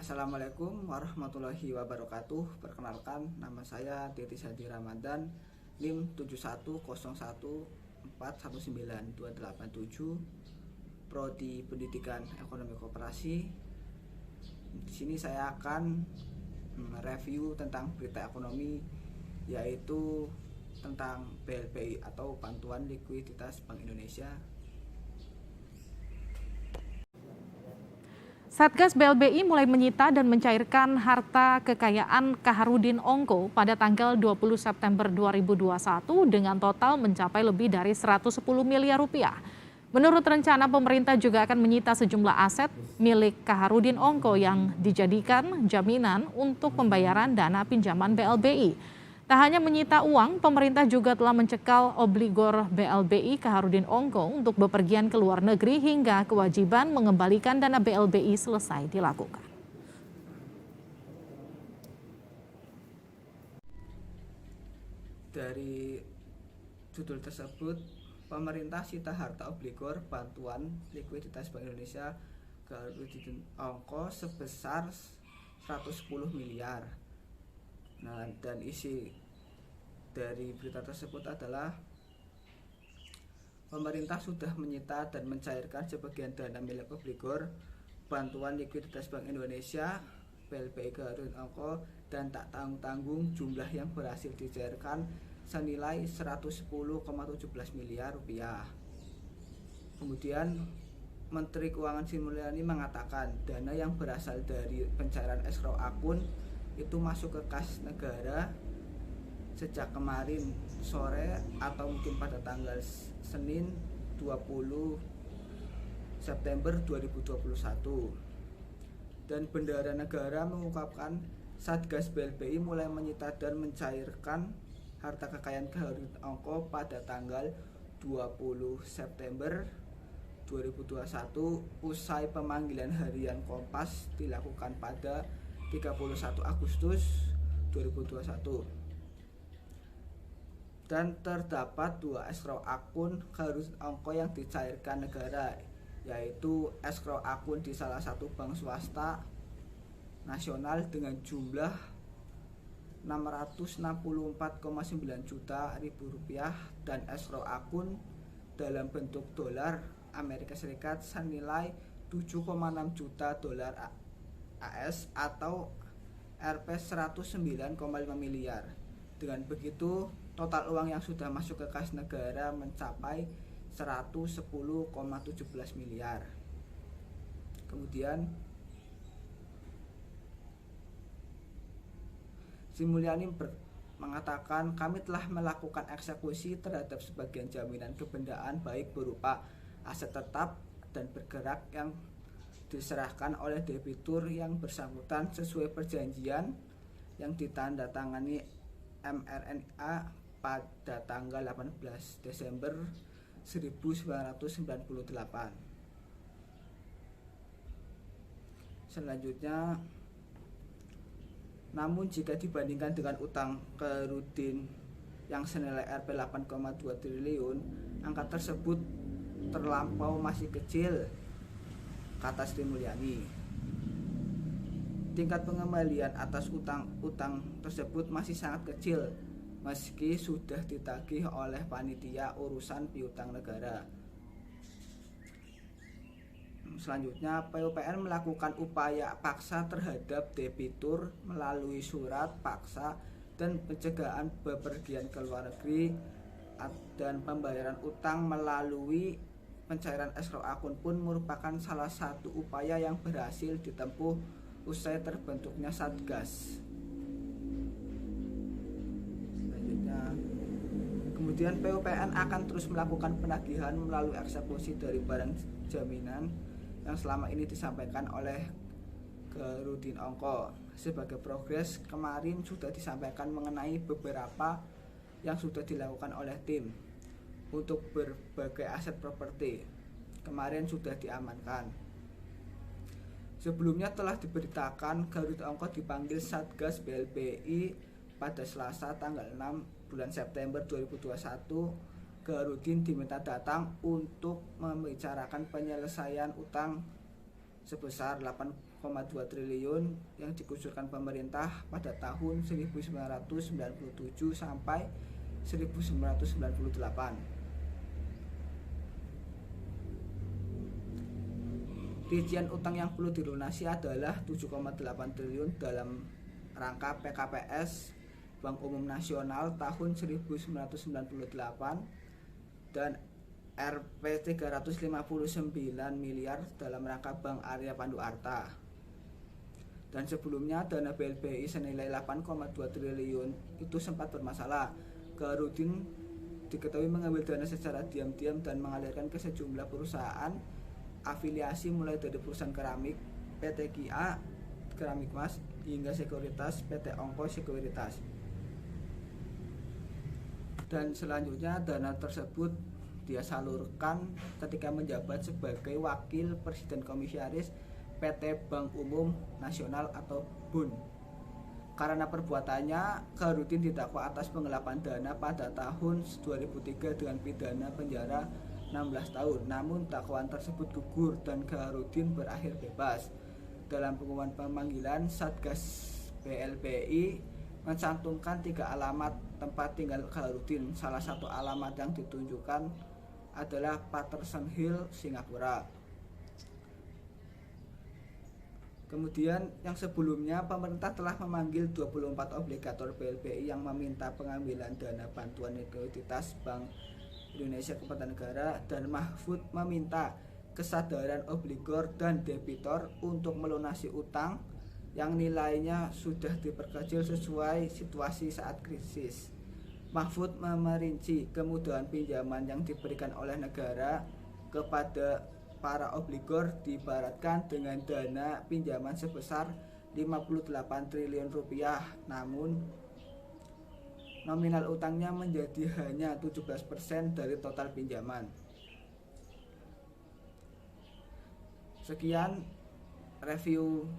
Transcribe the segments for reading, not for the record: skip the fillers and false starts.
Assalamualaikum warahmatullahi wabarakatuh. Perkenalkan, nama saya Titi Sadi Ramadan, NIM 7101419287, Prodi Pendidikan Ekonomi Koperasi. Di sini saya akan mereview tentang berita ekonomi, yaitu tentang BLBI atau Bantuan Likuiditas Bank Indonesia. Satgas BLBI mulai menyita dan mencairkan harta kekayaan Kaharudin Ongko pada tanggal 20 September 2021 dengan total mencapai lebih dari 110 miliar rupiah. Menurut rencana, pemerintah juga akan menyita sejumlah aset milik Kaharudin Ongko yang dijadikan jaminan untuk pembayaran dana pinjaman BLBI. Tak hanya menyita uang, pemerintah juga telah mencekal obligor BLBI Kaharudin Ongko untuk bepergian ke luar negeri hingga kewajiban mengembalikan dana BLBI selesai dilakukan. Dari judul tersebut, pemerintah sita harta obligor Bantuan Likuiditas Bank Indonesia Kaharudin Ongko sebesar 110 miliar. Nah, dan isi dari berita tersebut adalah pemerintah sudah menyita dan mencairkan sebagian dana milik obligor Bantuan Likuiditas Bank Indonesia BLBI Kaharudin Ongko dan tak tanggung-tanggung jumlah yang berhasil dicairkan senilai 110,17 miliar rupiah. Kemudian Menteri Keuangan Sri Mulyani mengatakan dana yang berasal dari pencairan escrow akun itu masuk ke kas negara sejak kemarin sore atau mungkin pada tanggal Senin 20 September 2021. Dan Bendahara Negara mengungkapkan Satgas BLBI mulai menyita dan mencairkan harta kekayaan Kaharudin Ongko pada tanggal 20 September 2021 usai pemanggilan harian Kompas dilakukan pada 31 Agustus 2021. Dan terdapat dua escrow akun Kaharudin Ongko yang dicairkan negara, yaitu escrow akun di salah satu bank swasta nasional dengan jumlah 664,9 juta rupiah dan escrow akun dalam bentuk dolar Amerika Serikat senilai 7,6 juta dolar AS atau Rp 109,5 miliar. Dengan begitu, total uang yang sudah masuk ke kas negara mencapai 110,17 miliar. Kemudian Sri Mulyani mengatakan kami telah melakukan eksekusi terhadap sebagian jaminan kebendaan baik berupa aset tetap dan bergerak yang diserahkan oleh debitur yang bersangkutan sesuai perjanjian yang ditandatangani MRNA pada tanggal 18 Desember 1998. Selanjutnya, namun jika dibandingkan dengan utang Kaharudin yang senilai Rp 8,2 triliun, angka tersebut terlampau masih kecil, kata Sri Mulyani. Tingkat pengembalian atas utang tersebut masih sangat kecil meski sudah ditagih oleh panitia urusan piutang negara. Selanjutnya, PUPR melakukan upaya paksa terhadap debitur melalui surat paksa dan pencegahan bepergian ke luar negeri dan pembayaran utang melalui pencairan escrow akun pun merupakan salah satu upaya yang berhasil ditempuh usai terbentuknya Satgas. Selanjutnya, kemudian PUPN akan terus melakukan penagihan melalui eksekusi dari barang jaminan yang selama ini disampaikan oleh Kaharudin Ongko. Sebagai progres, kemarin sudah disampaikan mengenai beberapa yang sudah dilakukan oleh tim untuk berbagai aset properti. Kemarin sudah diamankan. Sebelumnya telah diberitakan Kaharudin Ongko dipanggil Satgas BLBI pada Selasa tanggal 6 bulan September 2021. Kaharudin diminta datang untuk membicarakan penyelesaian utang sebesar 8,2 triliun yang dikucurkan pemerintah pada tahun 1997 sampai 1998. Rincian utang yang perlu dilunasi adalah 7,8 triliun dalam rangka PKPS Bank Umum Nasional tahun 1998 dan Rp 359 miliar dalam rangka Bank Arya Pandu Arta. Dan sebelumnya dana BLBI senilai 8,2 triliun itu sempat bermasalah. Khairudin diketahui mengambil dana secara diam-diam dan mengalirkan ke sejumlah perusahaan afiliasi mulai dari perusahaan keramik PT KIA Keramik Mas hingga sekuritas PT Ongko Sekuritas. Dan selanjutnya dana tersebut dia salurkan ketika menjabat sebagai wakil presiden komisaris PT Bank Umum Nasional atau BUN. Karena perbuatannya, Khairudin didakwa atas penggelapan dana pada tahun 2003 dengan pidana penjara 16 tahun. Namun dakwaan tersebut gugur dan Khairudin berakhir bebas. Dalam pengumuman pemanggilan, Satgas BLBI mencantumkan 3 alamat tempat tinggal Khairudin. Salah satu alamat yang ditunjukkan adalah Patterson Hill, Singapura. Kemudian yang sebelumnya pemerintah telah memanggil 24 obligator BLBI yang meminta pengambilan dana bantuan likuiditas Bank Indonesia kepada negara, dan Mahfud meminta kesadaran obligor dan debitor untuk melunasi utang yang nilainya sudah diperkecil sesuai situasi saat krisis. Mahfud merinci kemudahan pinjaman yang diberikan oleh negara kepada para obligor diibaratkan dengan dana pinjaman sebesar 58 triliun rupiah, namun nominal utangnya menjadi hanya 17% dari total pinjaman. Sekian review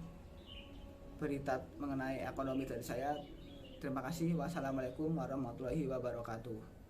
berita mengenai ekonomi dari saya. Terima kasih. Wassalamualaikum warahmatullahi wabarakatuh.